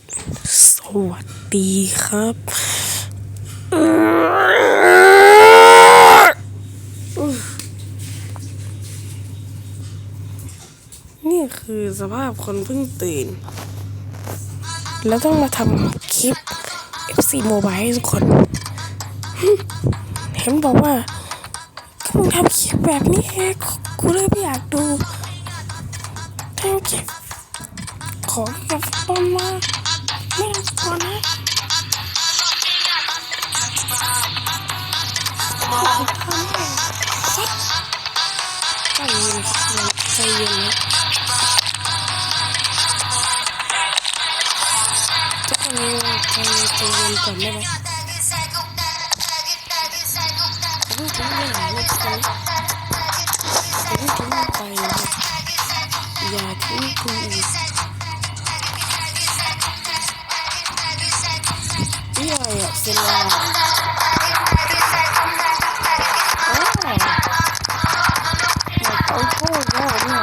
สวัสดีครับนี่คือสภาพคนเพิ่งตื่นแล้วต้องมาทำคลิป FC Mobile ให้ทุกคนเห็นบอกว่ามึงทำคลิปแบบนี้กูเลยไม่อยากดูทำคลิปขอกับตอนมาไม่ต้องก่อนนะใจเย็นใจเย็นนะทุกคนใจเย็นก่อนได้ไหมเพิ่งทิ้งไปไหนเลยทุกคนเพิ่งทิ้งไปอย่าทิ้งกูอีกนี่อะไรอะเซลาเอาโชว์แล้วเนี่ย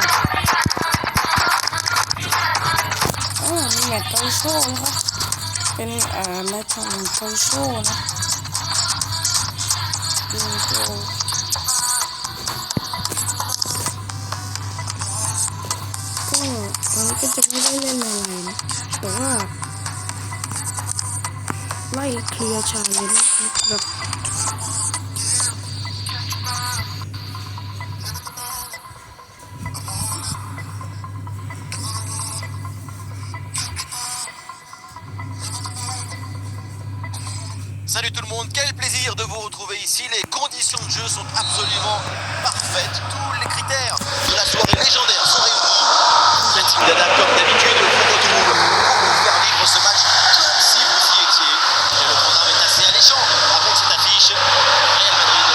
แมตต์เกาโชว์นะครับเป็นแมตต์ของเกาโชว์นะก็มันก็จะไม่ได้เล่นอะไรนะแต่ว่าไล่เคลียร์ชาเลนจ์แบบ Salut tout le monde, quel plaisir de vous retrouver ici. Les conditions de jeu sont absolument parfaites. Tous les critères de la soirée légendaire sont réunis. La team d'Adam, comme d'habitude, vous retrouve pour vous faire vivre ce match comme si vous y étiez. Et le programme est assez alléchant avec cette affiche. Real Madrid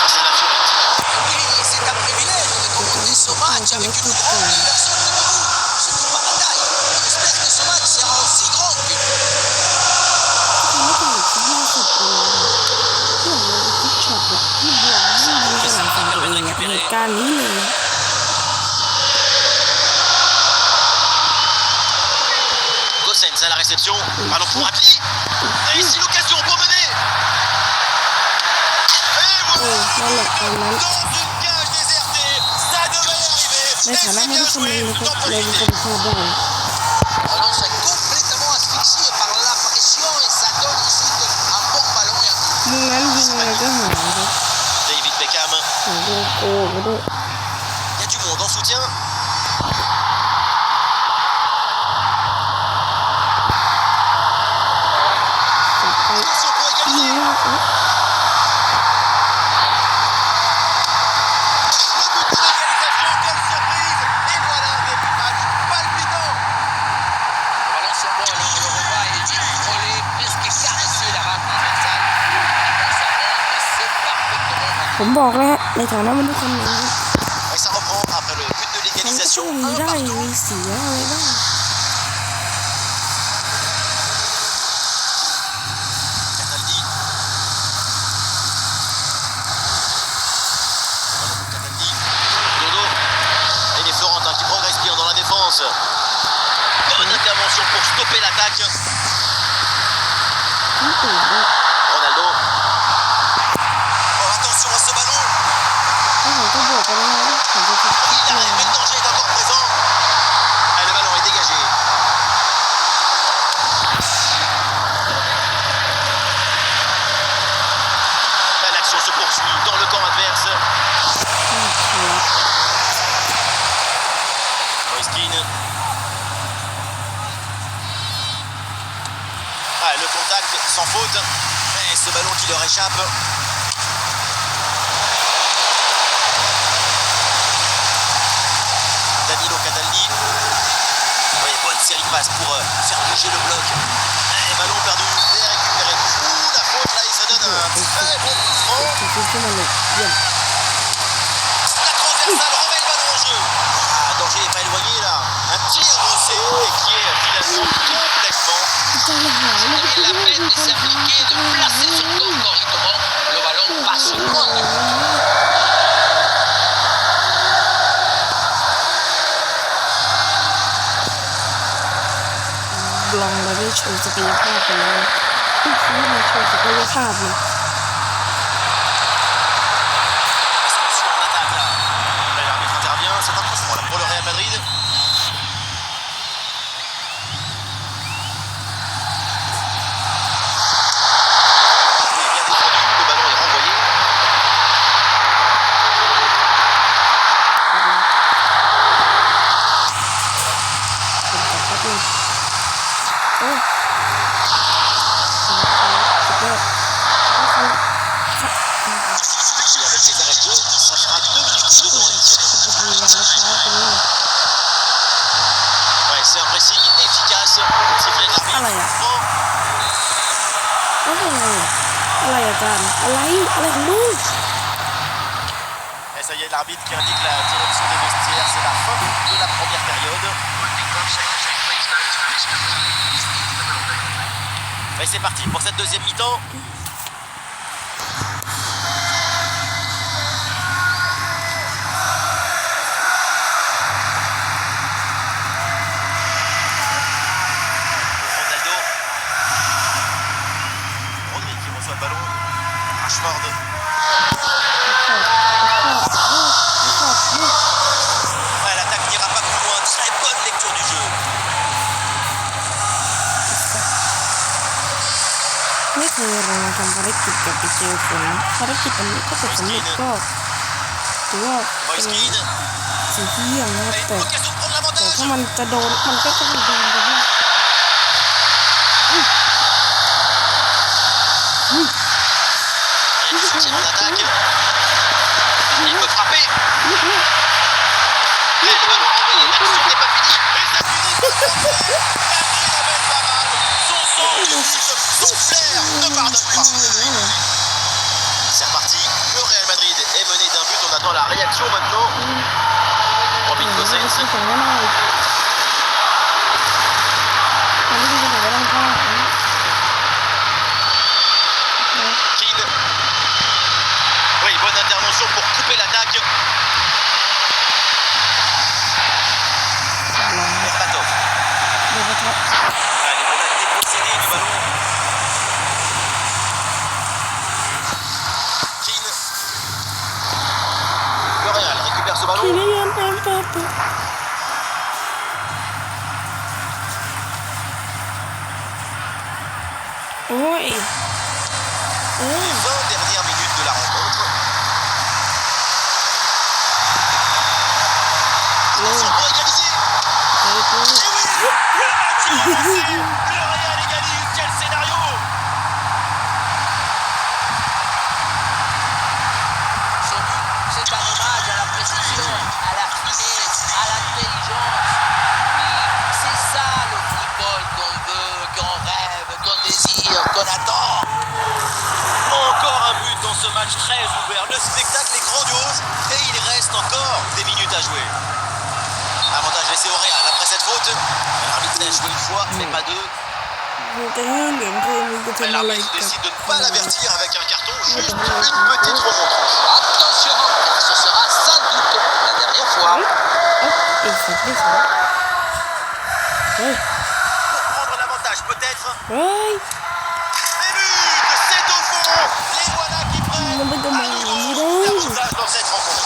face à la Fiorentina. Oui, c'est un privilège de commenter ce match avec une grande personne devant vous. Surtout Paradise. J'espère que ce match sera aussi grand que vous. เหตุการณ์นี้เลย Gossens à la réception, ballon pour Abdi. Et ici l'occasion pour mener. Et voilà, dans une cage désertée, ça devait arriver. Et c'est bien joué, tout en profiter. Alors c'est complètement asphyxié par la pression et ça donne ici un bon ballon et un coup. มุมนั้นยิงอะไรก็หายครับ David Beckham. หายโลโก้ไปด้วย Il y a du monde en soutien. Attention pour égaliser. Le but de l'égalisation, quelle surprise. Et voilà un début de match palpitant. Le ballon sur ball, on le revoit et il frôlait presque caressé la barre transversale. Et c'est parfaitement ผมบอกแล้วฮะในฐานะมนุษย์คนหนึ่ง Et ça reprend après le but de มันก็ l'égalisation. มีได้มีเสียอะไรบ้าง Cataldi. Cataldi. Dodo. Et les Florentins qui progressent bien dans la défense. Bonne intervention pour stopper l'attaque. ที่ตื่นด้วย Ronaldo. Oh, attention à ce ballon. ถ้าผมก็บอกไปแล้วนะผมจะคิด Il arrive, mais le danger est encore présent. Et le ballon est dégagé. Et l'action se poursuit dans le camp adverse. Moiskin. Ah, le contact sans faute. Et ce ballon qui leur échappe. Danilo Cataldi. Oui, bonne série de passes pour faire bouger le bloc. Et ballon perdu et récupéré. Ouh, la faute là, il se donne un très bon mouvement. คือขึ้นมาเลยเยี่ยม La transversale remet le ballon en jeu. Ah, danger n'est pas éloigné là. Un tir grossé qui est finalement complètement. ใจหายเลย Et la peine de s'appliquer, de placer son corps correctement. Le ballon passe loin du but. บล็ ลองเราได้โชว์ศักยภาพกันแล้วที่ชี้มาโชว์ศักยภาพเลย Expulsion en attaque là. Là, l'arbitre intervient, c'est un croisement là pour le Real Madrid. Oui, bien défendu, le ballon est renvoyé. Et avec les arrêts de jeu, ça fera 2 minutes de temps additionnel. Ouais, c'est un pressing efficace. Sifflet de l'arbitre. Ah ouais. Bon, อะไรอาจารย์อะไรของมึง et ça y est, l'arbitre qui indique la direction des vestiaires. C'est la fin de la première période. Et c'est parti pour cette deuxième mi-temps. Ronaldo. Rodri qui reçoit le ballon. Rashford. Ouais, l'attaque n'ira pas plus loin. Très bonne lecture du jeu. ไม่เคยลองทำภารกิจกับไปเจอฝนภารกิจอันนี้ถ้าเกิดสำเร็จก็ถือว่าเป็น Moiskin. สิ่งที่เยี่ยมนะ Et แต่ une occasion de prendre แต่ l'avantage. ถ้ามันจะโดนมันก็ต้องโดนไปบ้าง Il tire en attaque. Il peut frapper. Et le ballon renvoyé. L'action n'est pas finie. Et c'est fini. Gabriel Abel-Parade. Son sang, son flair ne pardonne pas. C'est reparti. Le Real Madrid est mené d'un but. On attend la réaction maintenant. Robin Gosens. ที่ผมก็น่าอันนี้ที่ผมก็ต้องเข้า Keane. Oui, bonne intervention pour couper l'attaque. ลอง Berbatov. ดูครับ Allez, voilà dépossédé du ballon. Keane. Le Real récupère ce ที ballon. นี้ยันเต็มเต็มโอ้ย 20 dernières minutes de la rencontre. Attention pour égaliser. เฮ้ย Et oui, le match est relancé. Le Real égalise. Quel scénario. Ce but, c'est un hommage à la précision, à la finesse, à l'intelligence. Oui, c'est ça le football qu'on veut, qu'on rêve, qu'on désire, qu'on attend. Encore un but dans ce match très ouvert. Le spectacle est grandiose et il reste encore des minutes à jouer. Avantage laissé au Real après cette faute. L'arbitre a joué une fois, mais pas deux. แต่ถ้าเหลืองคือมันจะ Mais ทำอะไร l'arbitre กับ décide de ne pas l'avertir avec un carton, juste une petite remontrange. Attention, car ce sera sans doute la dernière fois. อีกสักไม่สองเฮ้ย Pour prendre l'avantage peut-être. เฮ้ย Et but, c'est au fond. Les voilà qui prennent Non, mais à dommage, nouveau dis donc. l'avantage dans cette rencontre.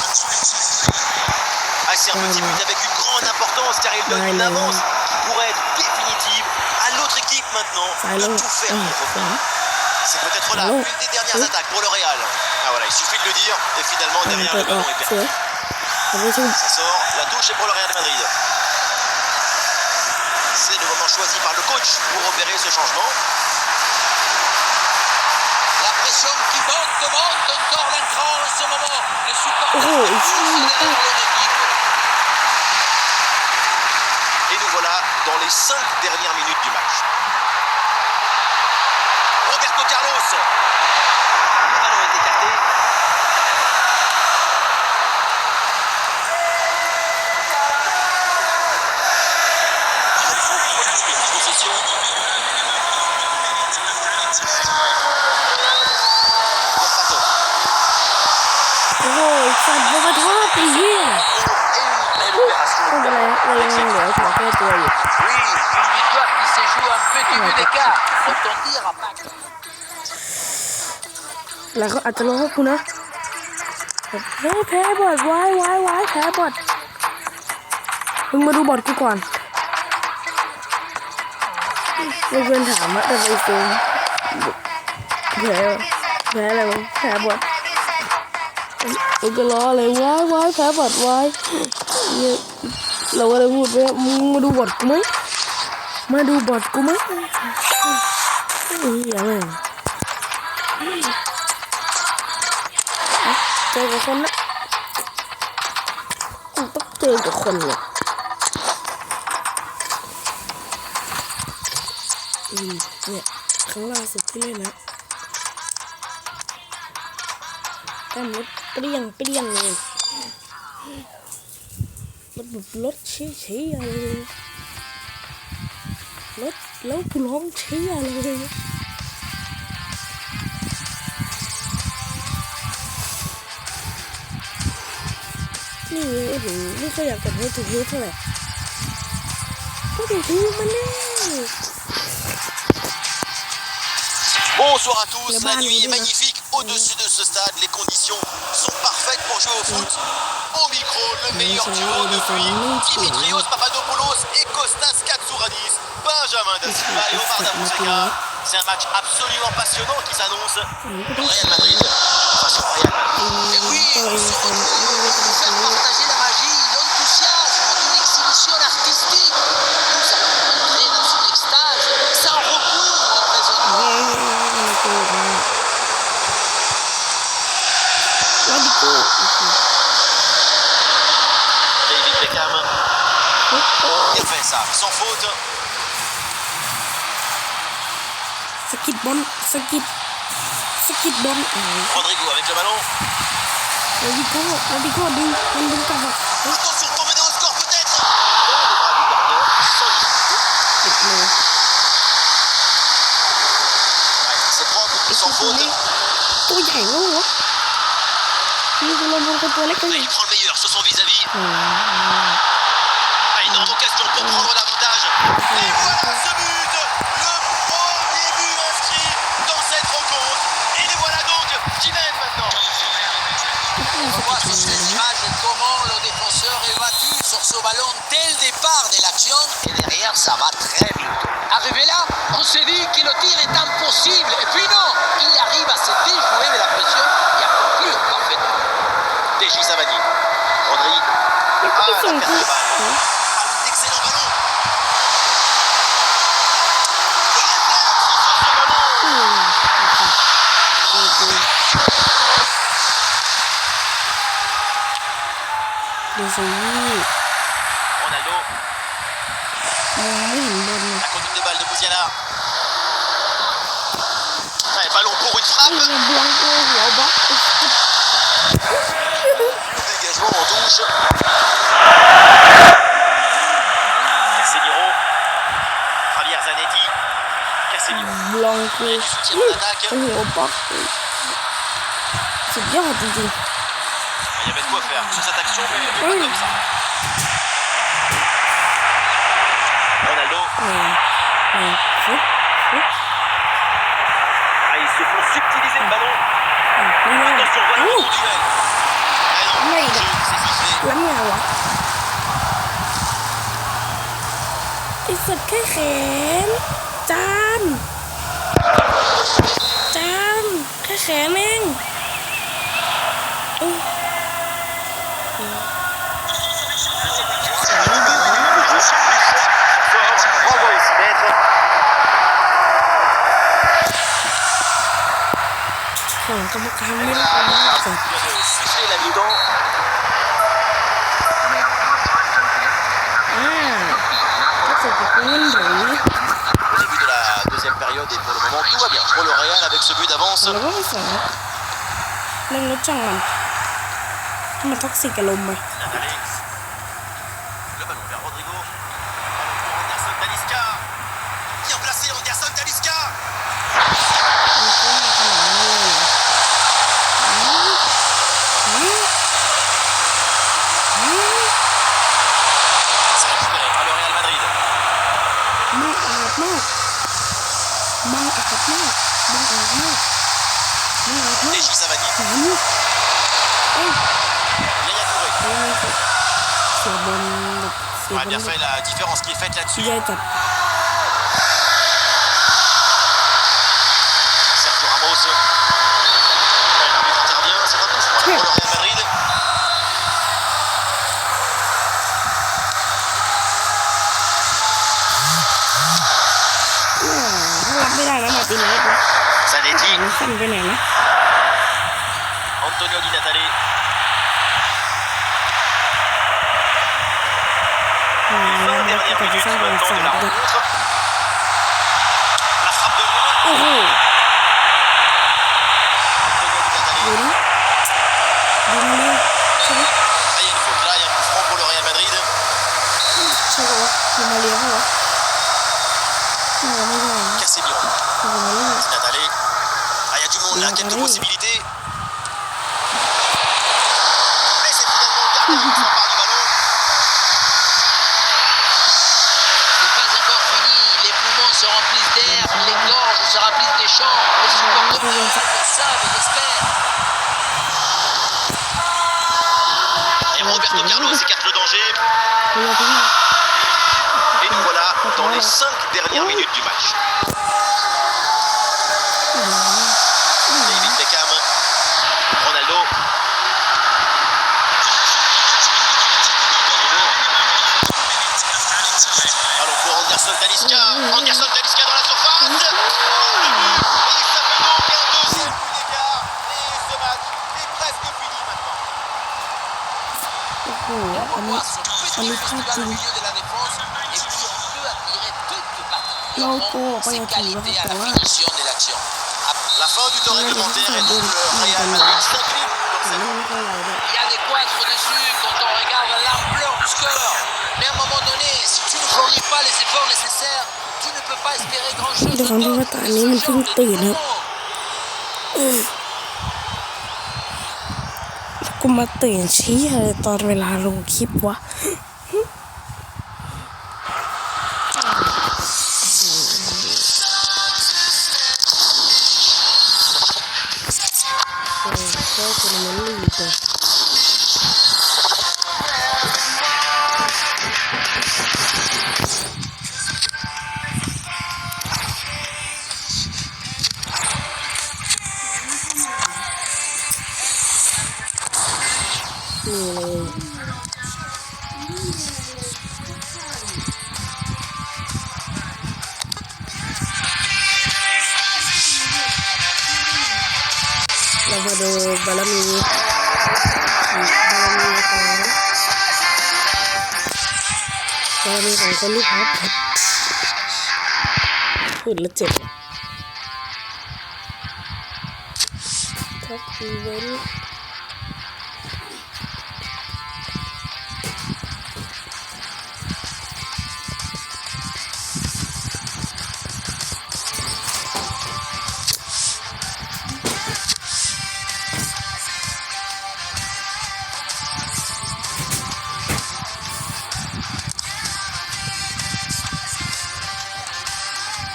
Ah, c'est un petit but avec une grande importance car il donne une avance qui pourrait être définitive à l'autre équipe maintenant สายล de ง tout faire อ่า pour ขวา revenir. C'est peut-être là Allô. une des dernières Oui. attaques pour le Real. Ah voilà, il suffit de le dire et finalement มัน derrière เปิ le ดออก ballon est สว perdu. ยทำไม่ถูก Ça sort, la touche est pour le Real Madrid. C'est le moment choisi par le coach pour opérer ce changement. La pression qui monte encore d'un cran en ce moment. Les supporters Oh, qui il poussent faut- derrière leur équipe. Et nous voilà dans les 5 dernières minutes du match. Roberto Carlos. Le ballon est écarté. Possession. Berbatov. โอ้ยสัตว์บอลทอดไปเหี้ย Et une belle opération ไม่เป็นไรเรายังเหลือขอแค่ตัวอยู่ Oui, une victoire qui se joue à un petit but d'écart. Autant dire à pas. แล้วก็อาจจะร้องให้กูนะเฮ้ยแพ้บอดวายวายแพ้บอดมึงมาดูบอดกูก่อนไม่เพื่อนถามว่าแต่ไปโกงแพ้อะไรวะแพ้บอดมึงก็ล้อเลยวายแพ้บอดวายเราก็เลยพูดไปมึงมาดูบอดกูไหมมาดูบอดกูไหมอย่างไรเจอกับคนนะต้องเจอกับคนเนี่ยเนี่ยครั้งล่าสุดที่เล่นนะแต้มรถเปรี้ยงเลยรถแบบรถเชี่ยเลยรถแล้วกูร้องเชี่ยเลยนี่โอ้โหไม่ค่อยอยากกดให้ถูกนิ้วเท่าไหร่ก็ถูกนิ้วมันแน่ Bonsoir à tous, la nuit est magnifique au-dessus de ce stade, les conditions sont parfaites pour jouer au foot. Au micro, le meilleur duo depuis Dimitrios Papadopoulos et Kostas Katsouranis, Benjamin Da Silva et Omar Davouseka. C'est un match absolument passionnant qui s'annonce. Real Madrid face au Real Madrid. Et oui, on se retrouve pour faire partager la magie, l'enthousiasme d'une exhibition artistique. Nous allons entrer dans une extase sans recours au raisonnement. David Beckham. Il fait ça sans faute. สกิดบอลสกิดบอล Rodrigo avec le ballon. แล้วดิโก้ดึงมันดึงกลับอ่ะ Attention pour mener au score peut-être. Dans le bras du gardien, sans difficulté. ติดเลย Ouais, c'est propre, sans faute. ตัวใหญ่แล้วเหรอนี่คือลมบอลคนตัวเล็กกัน Mais il prend le meilleur sur son vis-à-vis. Ah, énorme occasion pour prendre l'avantage. Et voilà ce but. Le premier but inscrit dans cette rencontre. Et les voilà donc qui mènent maintenant. On voit sur ces images comment le défenseur est battu sur ce ballon dès le départ de l'action. Et derrière, ça va très vite. Arrivé là, on s'est dit que le tir est impossible. Et puis non, il arrive à se déjouer de la pression et à conclure parfaitement. DJ Savani. Rodri. Ah, la perte de balle. Ah, d'excellent ballon. Le réflexe sur ce ballon. ดูสิ Ronaldo. ไม่เห็นบอลเลย La conduite de balle de Mouziala. Ouais, ballon pour une frappe. บลังโกหัวบล็อก Le dégagement en touche. Casemiro. Javier Zanetti. Casemiro. บลังโก Et du soutien en attaque. หัวบล็อกสุดยอดจริง Il y avait de quoi faire sur cette action, mais pas comme ça. Ronaldo. ฟุ๊บ Ah, ils se font subtiliser le ballon. นี่ไง Attention, voilà เอ้า le duel. Ah non, Mais il- jeu, c'est sifflé. แล้วไงวะไอ้สัตว์แค่แขนจานแค่แขนเองอุ๊ย Fort, renvoi au 6 mètres. ของกรรมการไม่ได้เป็นมากสุด Il vient de siffler la mi-temps. ก็สุดจะเป็นหรือ Au début de la deuxième période et pour le moment tout va bien pour le Real avec ce but d'avance. แล้วก็ไม่สนเรื่องรถจังมันให้มันท็อกซิกกับลมไป Alex. Le ballon vers Rodrigo. Ballon pour Anderson Talisca. Bien placé Anderson Talisca. มันก็มีขนาดนั้นเลย บ้าออกมากบ้าออกมากบ้าออกมาก Légi Savani. หาลูกเอ้ย Yaya Touré. เสียบอลแบบเสีย On บ a อล bien fait la différence qui est faite ที่ là-dessus. ใหญ่จัด Sergio Ramos. L'arbitre intervient, c'est un coup franc pour le Real Madrid. ถ้ารับไม่ได้นะมาร์ติเนสนะ Zanetti, มันสั้นไปไหนนะ Antonio Di Natale. แล้ว 20 มัน dernières ก็จะ minutes สร้างประวัติ maintenant ศา de สต la ร์ rencontre. La frappe de loin. โอ้โห Antonio Di ดู Natale. นะดูมาเลยใช่ไหม Ah, il y a une faute là, il y a un coup franc pour le Real Madrid. ใช่ปะวะดูมาเลี้ยงเหรอไม่ใช่ไม่ใช่นะ Casemiro. ดูมาเลี้ยง Di Natale. Ah, il y a du monde là, quelques possibilités. Mais c'est finalement le gardien qui s'empare du ballon. C'est pas encore fini. Les poumons se remplissent d'air, les gorges se remplissent des chants. Les supporters le savent et l'espèrent. Et Roberto Carlos écarte le danger. ดูมาเลี้ยง Et nous voilà dans les 5 dernières minutes du match. David Beckham. Ronaldo. Danilo. Allons pour Anderson Talisca. Anderson Talisca dans la surface. Oh, le but. Et ça fait donc un deuxième but d'écart. Et ce match est presque fini maintenant. โอ้โหอันนี้ Son petit festival au milieu de la défense. Et puis on peut admirer toute particulièrement ses qualités à la finition de l'action. La fin du temps réglementaire et donc le Real Madrid s'incline dans แต่ cette ไม่เท่าไหร่เลย Il y a des quadres dessus quand on regarde l'ampleur du score. Mais à un moment donné, si tu ne fournis pas les efforts nécessaires, tu ne peux pas espérer grand-chose. ด้วยความที่ว่าตอนนี้มันเพิ่งตื่นครับแล้วกูมาตื่นชี้เลยตอนเวลาลงคลิปวะก็คนมันรีบเลยนี่เลยเรามาดูบารมีของคนที่พับพูดแล้วเจ็บท็อปอีเวนต์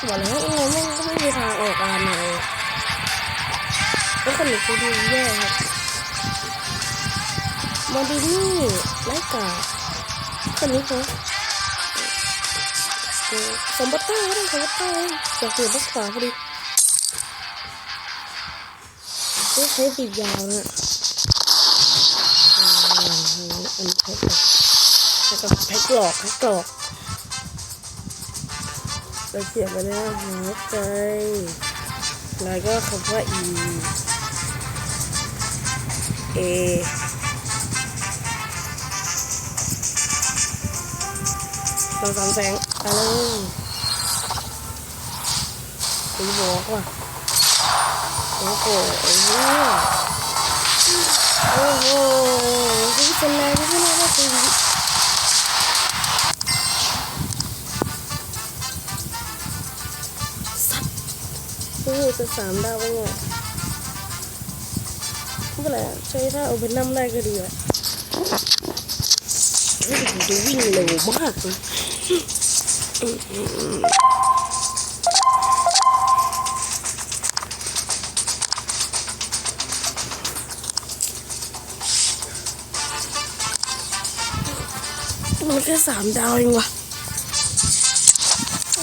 บอกแล้วยังไงแม่งก็ไม่มีทางออกอะไรเลยแล้วคนนี้กูดูแย่ครับมาดินี่ไร้กาคนนี้เขาสมบัติก็ได้สมบัติอยากเปลี่ยนบักขวาพอดีก็ใช้ปีกยาวนะอันแพ็คแล้วก็แพ็คหลอกเราเขียนไปแล้วหัวใจแล้วก็คำว่า A เราสามแสงอะไรตีบอกว่ะโอ้โหโอ้โหนี่เป็นไรไม่เป็นไรก็ตีจะ3 ดาวเนี่ยไม่เป็นไรใช้ถ้าเอาเป็นน้ำได้ก็ดีอ่ะจะวิ่งเร็วมากเลย มันแค่3 ดาวเองวะ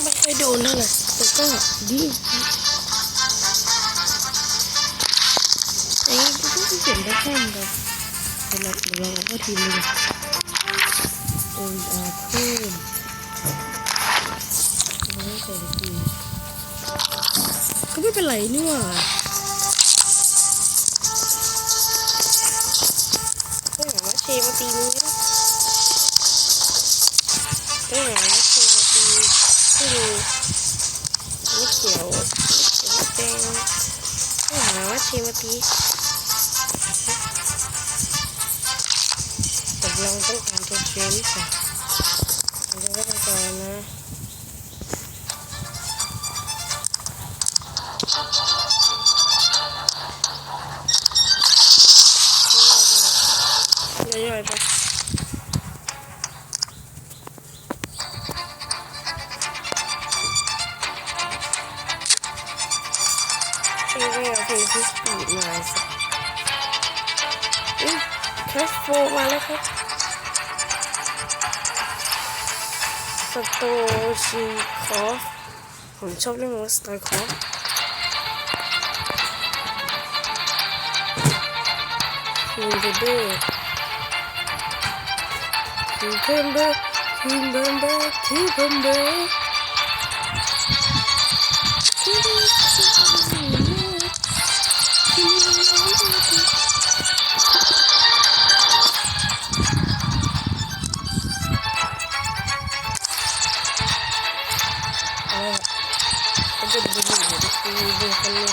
ไม่เคยโดนเท่าไหร่แต่ก็ดีไอ้ก็ต้องเปลี่ยนได้แค่กันเดี๋ยวเราก็ทีมเลยเพิ่มไม่ใส่ทีก็ไม่เป็นไรนี่หว่าก็อย่างว่าเชมาตีมือก็อย่างว่าเชมาตีให้ดูไม่เขียวไม่แดงก็หาว่าเชมาตีแต่เราต้องการตัวเชนค่ะเราก็ต้องการนะย่อยๆไปช่วยเอาเพลงที่สปีดมาสิแคสโฟมาแล้วครับสโตชิคอฟผมชอบเล่นสไตล์คอฟคิงเบอร์คิงเบอร์คิงเบอร์คิงเบอร์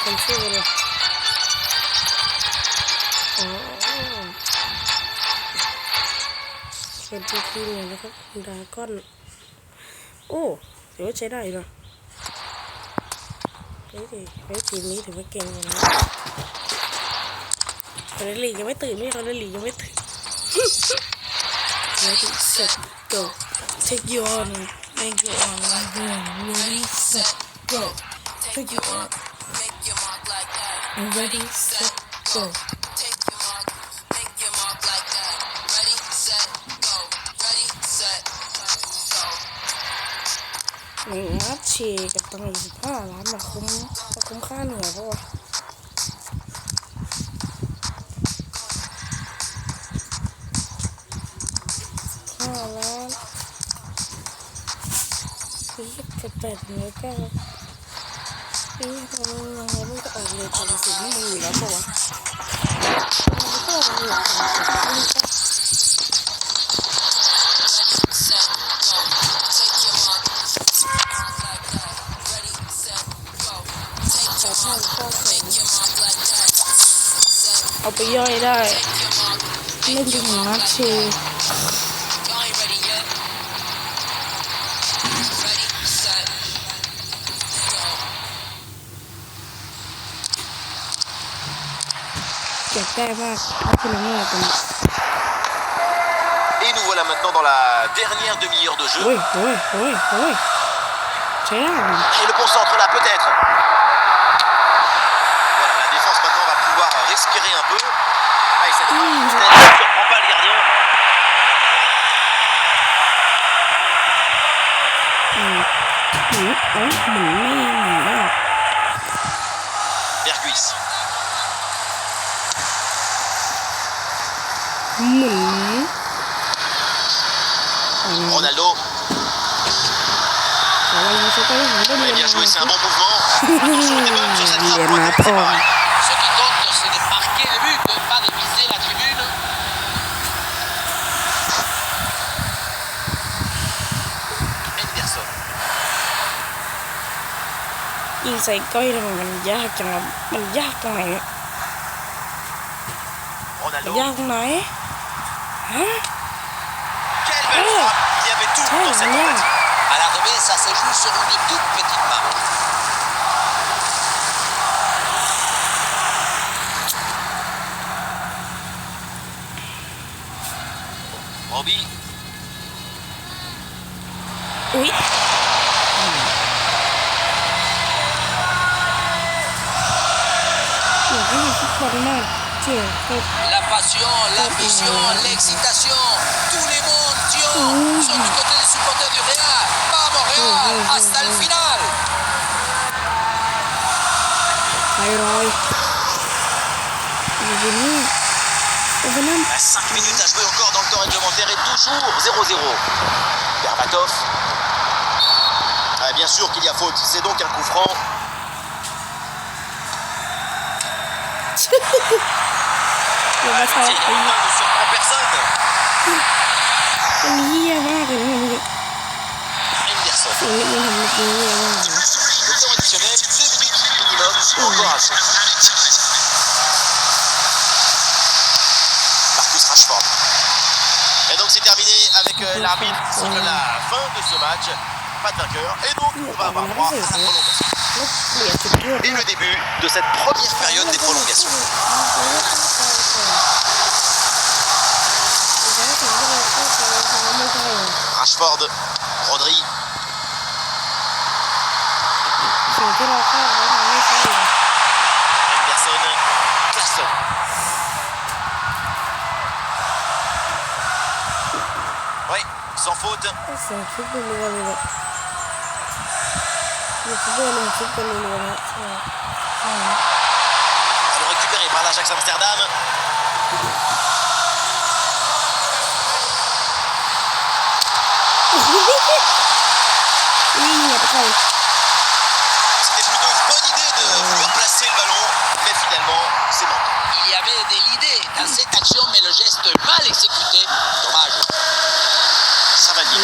คนชื่อเลยเป็นทีมเลยนะครับดราก้อนโอ้เดี๋ยวใช้ได้นะเฮ้ยทีมนี้ถือว่าเก่งเลยนะคอนเนลลี่ยังไม่ตื่นคอนเนลลี่ยังไม่ตื่น Ready set go take you on make you on like that Ready set go take you on Ready set go take your mark make your mark like that Ready set go Ready set go นัดชีกับตังค์25 ล้านมาคุ้มค่าเหนื่อยเพราะว่า5 ล้าน8 เมกะนี่ทำไมมันก็ออกเลยทำสิ่งที่ดีแล้วป่ะวะมันก็ออกเลยทำสิ่งที่ดีเอาไปย่อยได้เล่นถึงนัดชีเก็บได้มากคุณแม่ตรง Et nous voilà maintenant dans la dernière demi-heure de jeu. ใช่ได้ Et le concentre là peut-être. Voilà, la défense maintenant va pouvoir respirer un peu. Ah, et cette fois, ne surprend pas le gardien. Berguis. Ronaldo. Bien joué, c'est un bon mouvement. Attention, des bonnes sur cette frappe. C'est pas mal. Ce qui compte, c'est de marquer le but, pas de viser la tribune. Henderson. ยิงใส่ก้อยทำไมมันยากจังมันยากตรงไหนมัน Ronaldo. ยากตรงไหนฮะ Quelle belle frappe. Il y avait tout dans cette tentative. À l'arrivée, ça se joue sur une toute petite marque. Robbie. Oui. La passion, l'ambition, l'excitation, tout le monde, Dieu sont du côté des supporters du Real. Vamos Real, hasta el final. ไปรอยอยู่นี่โอ้เป็นน้ 5 minutes à jouer encore dans le temps réglementaire et toujours 0-0. Berbatov. Ah, bien sûr qu'il y a faute, c'est donc un coup franc. ำเดี๋ยวมาใส่ Tiens, il ne surprend personne. อันนี้เยี่ยมากเลยนะ Henderson. สิ่งที่มันทำเมื่อกี้เยี่ยมมากเลย Le temps additionnel, 2 minutes minimum, encore à jouer. Marcus Rashford. Et donc c'est terminé avec l'arbitre siffle la fin de ce match. Pas de vainqueur. Et donc on va avoir droit à la prolongation. แล้วเปลี่ยนจุดโทษ Et le début de cette première période des prolongations. Rashford, Rodri, สิ่งที่เราคาดไว้มันไม่ใช่ Henderson, Claesson. Oui, sans faute. เสียงคลิปเป็นรัวเลยเนี่ยยูทูบเบอร์ลงคลิปเป็นรัวๆนะใช่ใช่ Alors récupéré par l'Ajax Amsterdam. Oui, après. C'était plutôt une bonne idée de vouloir placer le ballon, mais finalement, c'est manqué. Il y avait de l'idée dans cette action, mais le geste mal exécuté. Dommage. Ça va bien.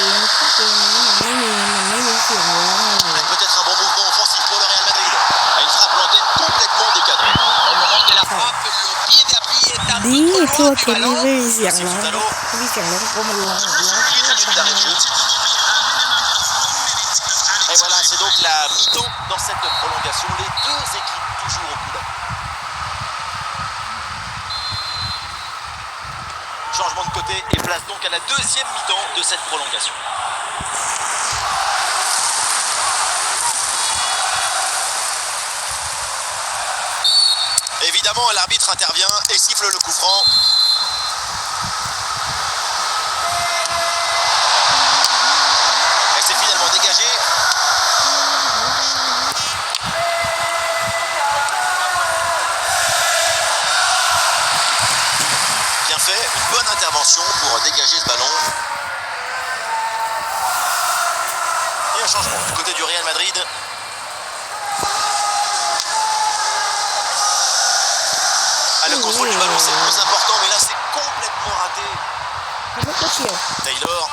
Peut-être un bon mouvement offensif pour le Real Madrid. Une frappe lointaine complètement décadrée. Au moment de la frappe, le pied d'appui est un ดี peu ทั่ trop ว loin เก du มนี้ ballon. ไม่มีเสียงร้องไม่มีเสียงร้องเพราะมันร้อง Une minute d'arrêt de jeu. Et voilà, c'est donc la mi-temps dans cette prolongation. Les deux équipes toujours au coude. Changement de côté et place donc à la deuxième mi-temps de cette prolongation. Évidemment, l'arbitre intervient et siffle le coup franc. Et c'est finalement dégagé. Bien fait, une bonne intervention pour dégager ce ballon. Et un changement du côté du Real Madrid. Ah, le contrôle du ballon c'est le plus important, mais là c'est complètement raté. แล้วก็เฉียว Taylor.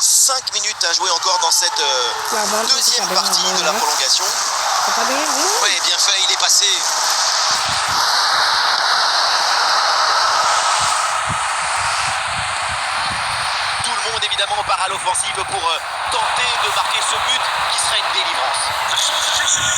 5 minutes à jouer encore dans cette deuxième partie de la prolongation. แต่ประเด็นนี้ Oui, bien fait, il est passé. Tout le monde évidemment part à l'offensive pour tenter de marquer ce but qui serait une délivrance.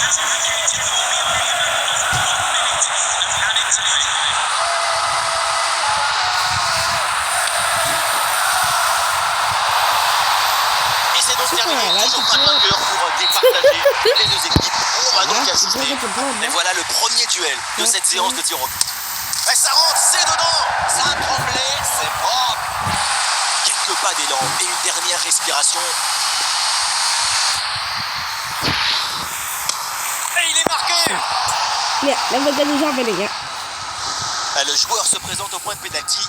Et c'est donc terminé, toujours pas de vainqueur pour départager les deux équipes. On va donc assister. Et voilà le premier duel de cette séance de tir au but. Et ça rentre, c'est dedans. Sans trembler, c'est propre. Quelques pas d'élan et une dernière respiration. Et il est marqué. เนี่ยแล้วมันก็จะชอบเป็นอย่างเงี้ย Le joueur se présente au point de pénalty.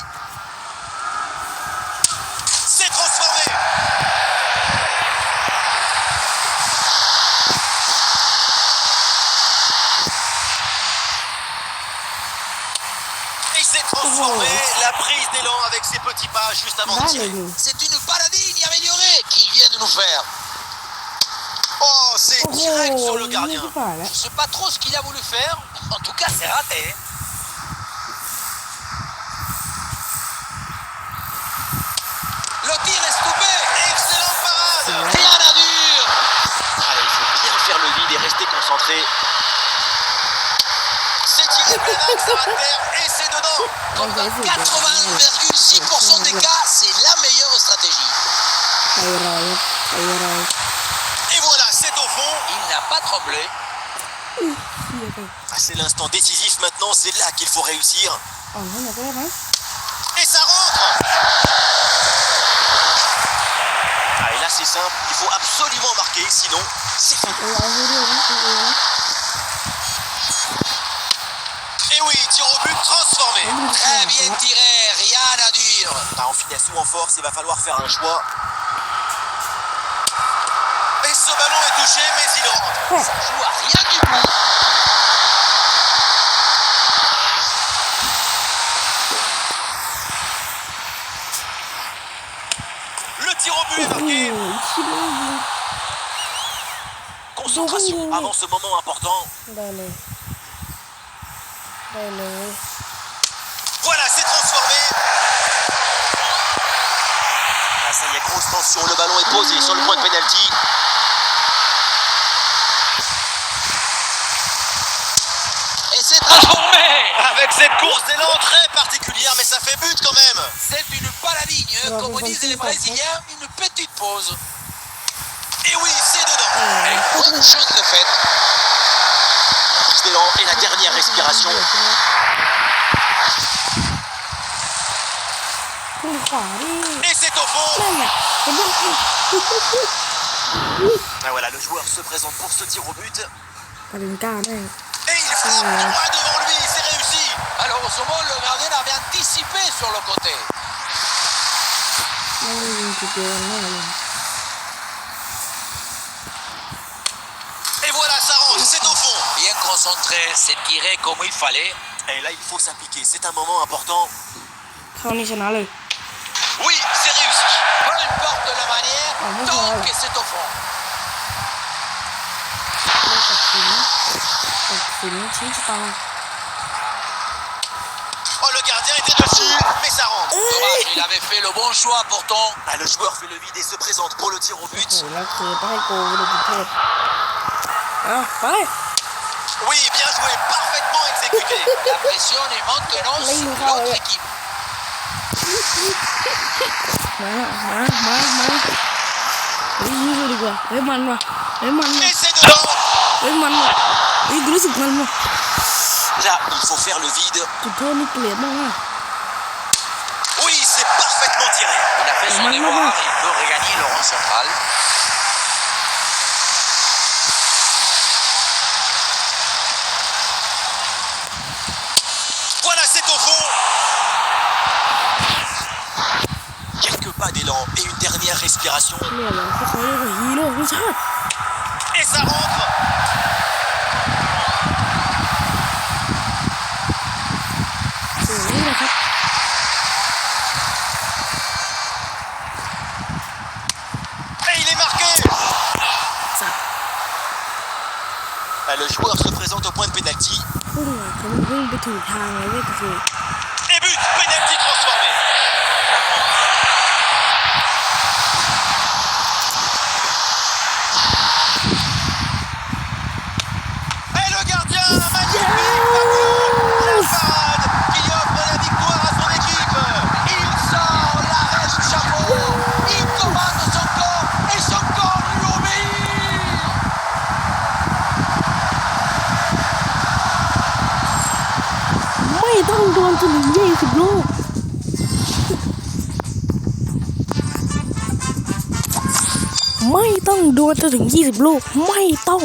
C'est transformé. Et c'est transformé. La prise d'élan avec ses petits pas juste avant บ้า de นเลย tirer. อยู่ C'est une paradine améliorée qu'il vient de nous faire. Oh, c'est โอ้โห direct sur le นี่ gardien. ที่ฝ่าแล้ว Je sais pas trop ce qu'il a voulu faire. En tout cas, c'est raté. Le tir est stoppé. Excellente parade. Rien à dire. Allez, il faut bien faire le vide et rester concentré. C'est tiré plein axe à terre et c'est dedans. Comme dans 80,6% des cas, c'est la meilleure stratégie. ไทรอยด์ไทรอยด์ Et voilà, c'est au fond. Il n'a pas tremblé. เฮียไป Ah, c'est l'instant décisif maintenant, c'est là qu'il faut réussir. อ่อนให้หน่อยก็ได้ไหม Et ça rentre. Ah, et là c'est simple, il faut absolument marquer, sinon c'est fini. Et oui, tir au but transformé. Très bien tiré, rien à dire. Ah, en finesse ou en force, il va falloir faire un choix. Et ce ballon est touché, mais il rentre. Ça joue à rien du tout. Le tir au but est marqué. Concentration avant ce moment important. Voilà, c'est transformé. Ah, ça y est, grosse tension. Le ballon est posé sur le point de pénalty. Et c'est transformé. Avec cette course d'élan très particulière, mais ça fait but quand même. C'est une paladine, comme disent les Brésiliens, une petite pause. Et oui, c'est dedans. Et une bonne chose de fait. La prise d'élan et la dernière respiration. Et c'est au fond. Ah, voilà, le joueur se présente pour ce tir au but. Et il frappe droit devant lui, c'est réussi. Malheureusement, le gardien avait anticipé sur le côté. Et voilà, ça rentre, c'est au fond. Bien concentré, c'est tiré comme il fallait. Et là, il faut s'appliquer, c'est un moment important. Oui, c'est réussi. Peu importe la manière, tant que c'est au fond. Oh, le gardien était dessus, mais ça rentre. Dommage, il avait fait le bon choix pourtant. Ah, le joueur fait le vide et se présente pour le tir au but. Oui, bien joué, parfaitement exécuté. La pression est maintenant sur l'autre équipe. Et c'est dedans. Là, il faut faire le vide. Oui, c'est parfaitement tiré. Il a fait son devoir, il peut regagner le rang central. Voilà, c'est au fond. Quelques pas d'élan et une dernière respiration. Et ça rentre. Et il est marqué. Ah, le joueur se présente au point de pénalty. Et but, pénalty transformé. Et le gardien, magnifique, fabuleux, la parade qui offre la victoire à son équipe. Il sort l'arrêt du chapeau. Il commande son corps et son corps lui obéit.ไม่ต้องโดนจนถึง20 ลูกไม่ต้องโดนจนถึง20 ลูกไม่ต้อง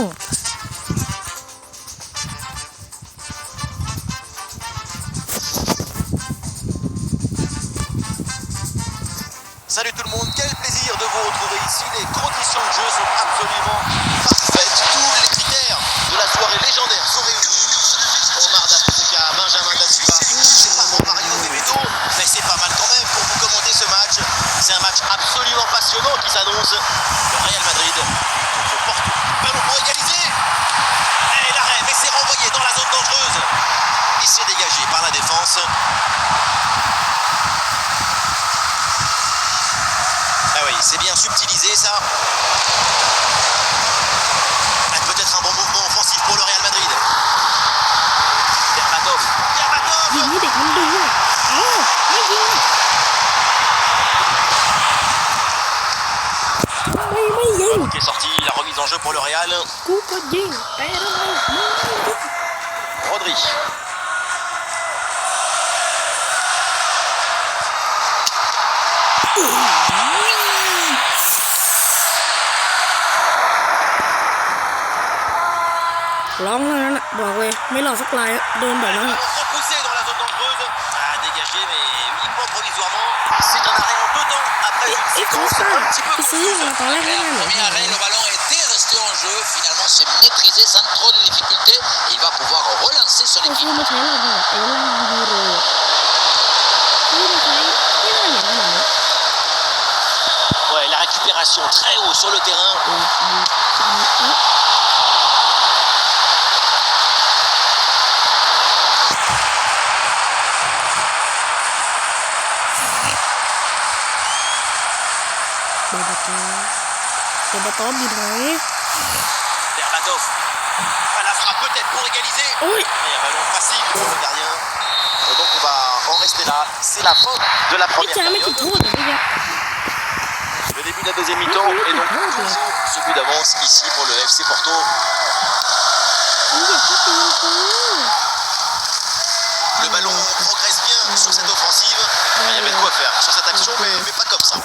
Salut tout le monde, quel plaisir de vous retrouver ici. Les conditions de jeu sont absolument parfaites. Tous les critères de la soirée légendaire sont réunis. Omar Da Fonseca, Benjamin Da Silva, c'est pas pour Mario Bebeto, mais c'est pas mal quand même pour vous commenter ce match. C'est un match absolument passionnant qui s'annonce. Le Real Madrid se porte ballon pour égaliser. Et l'arrêt, mais c'est renvoyé dans la zone dangereuse. Il s'est dégagé par la défense. Ah oui, c'est bien subtilisé ça. Ah, peut-être un bon mouvement offensif pour le Real Madrid. Berbatov. ยิงให้เด็กมันดูไม่ยิงไม่ยิง Qui est sorti, la remise en jeu pour le Real. กูก็ยิงแต่ทำไมมึงไม่ยิง Rodri. ร้องแล้วนะบอกเลยไม่หลอกสักลายโดนแบบนั้น Repoussé dans la zone dangereuse. Ah, dégagé, mais uniquement provisoirement. C'est un arrêt en 2 temps après une ไอ้โค้ช séquence ซ่า un petit peu ไปซื้อ confuse. มาตอนแรก Et ไม่ le น่าเหลือ premier arrêt, le ballon était resté en jeu. Finalement, c'est maîtrisé sans trop de difficultés. Et il va pouvoir relancer son ไอ้ซื้อ équipe. มาใช้อะไรดีไอ้ล่างยูโรซื้อมาใช้ไม่น่าเหลือขนาดนี้ Ouais, la récupération très haut sur le terrain. เบอร์ตอบินไหน Berbatov. Ah, la frappe peut-être pour égaliser. โอ้ย Et un ballon facile pour le gardien. Et donc on va en rester là. C'est la fin de la พี่ première จ้าไม่จุด période. โทษเหรอพี่ยะ Le début de la deuxième mi-temps. Et donc toujours ce but d'avance ici pour le FC Porto. พี่อยากให้ตีกู Le ballon progresse bien sur cette offensive. Il y avait de quoi faire sur cette action, mais pas comme ça.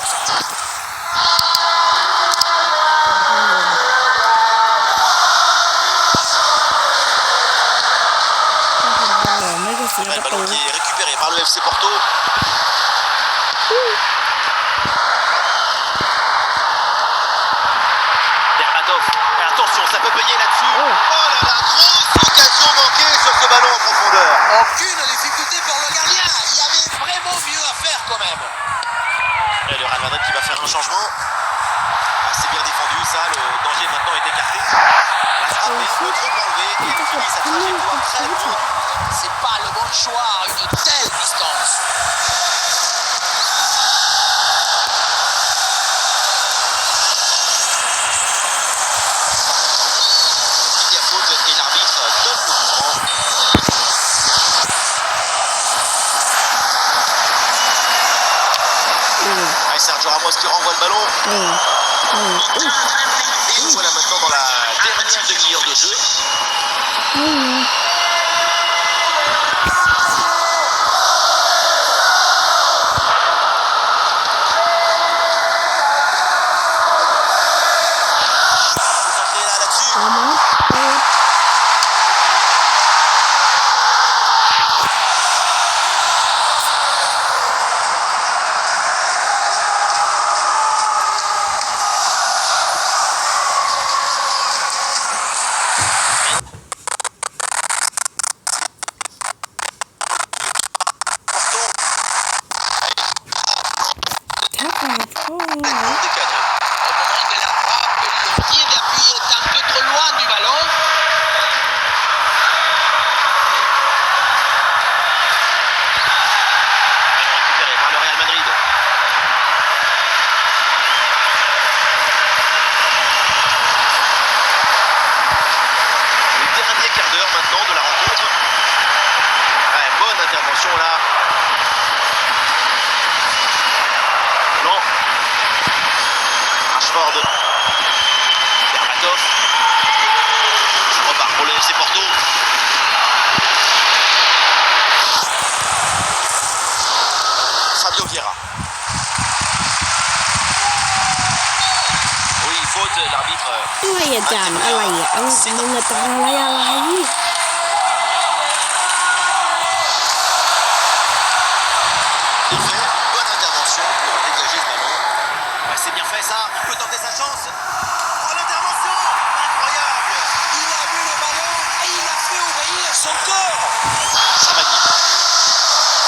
ไม่ก็เสีย Le ประตู ballon qui est récupéré par le FC Porto. Berbatov. Et attention, ça peut payer là-dessus. Oh. Oh là là, grosse occasion manquée sur ce ballon en profondeur. Aucune difficulté pour le gardien. Il y avait vraiment mieux à faire quand même. Et le Real Madrid qui va faire un changement. Assez bien défendu, ça. Le danger maintenant est écarté. La frappe est un peu trop enlevée et il finit sa trajectoire très loin. C'est pas le bon choix à une telle distance. Il y a faute et l'arbitre donne le coup franc. Et Sergio Ramos qui renvoie le ballon. Et nous voilà maintenant dans la dernière demi-heure de jeu. Concentré là-dessus. Porto ถ้าขาดก็ complètement décadré. Au moment de la frappe, le pied d'appui est un peu trop loin du ballon. Ballon récupéré par le Real Madrid. Le dernier quart d'heure maintenant de la rencontre. Ouais, bonne intervention là. Non. Rashford. Berbatov. Ça repart pour le FC Porto. Fabio Vieira. Oui, faute, l'arbitre. อะไรอาจารย์อะไรอ่ะเอามึงอาจารย์อะไร Bien fait, bonne intervention pour dégager ce ballon. Ouais, c'est bien fait ça, il peut tenter sa chance. Oh l'intervention, incroyable. Il a vu le ballon et il a fait obéir son corps. C'est magnifique.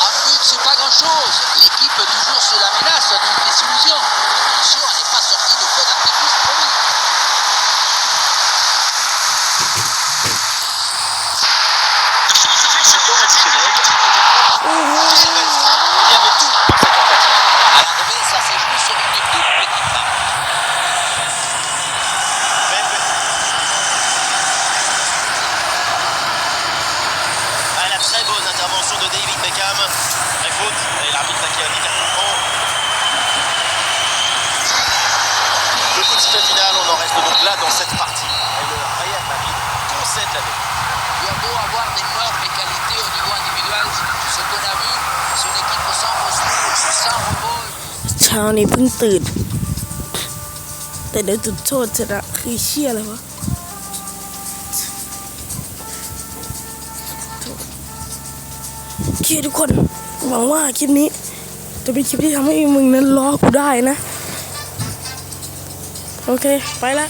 Un but, c'est pas grand-chose. L'équipe est toujours sous la menace d'une désillusion. Attention, elle n'est pas sortie du feu d'artifice promis. C'est temps additionnel. Quelle belle frappe. Il y avait tout dans cette tentative. À l'arrivée, ça s'est joué sur une toute petite frappe. Même. Ah, la très bonne intervention de David Beckham. Très faute. Et l'arbitre qui a indiqué un coup franc. Le coup de sifflet final, on en reste donc là dans cette partie. Et le Real Madrid concède la défaite. Il y a beau avoir d'énormes qualités au niveau individuel, ce qu'on a vu, son équipe sans ressources, sans rebond. เช้านี้เพิ่งตื่น แต่เดี๋ยวจุดโทษชนะคือเชี่ยอะไรวะ ทุกคนหวังว่าคลิปนี้จะเป็นคลิปที่ทำให้มึงนั้นล้อกูได้นะโอเคไปละ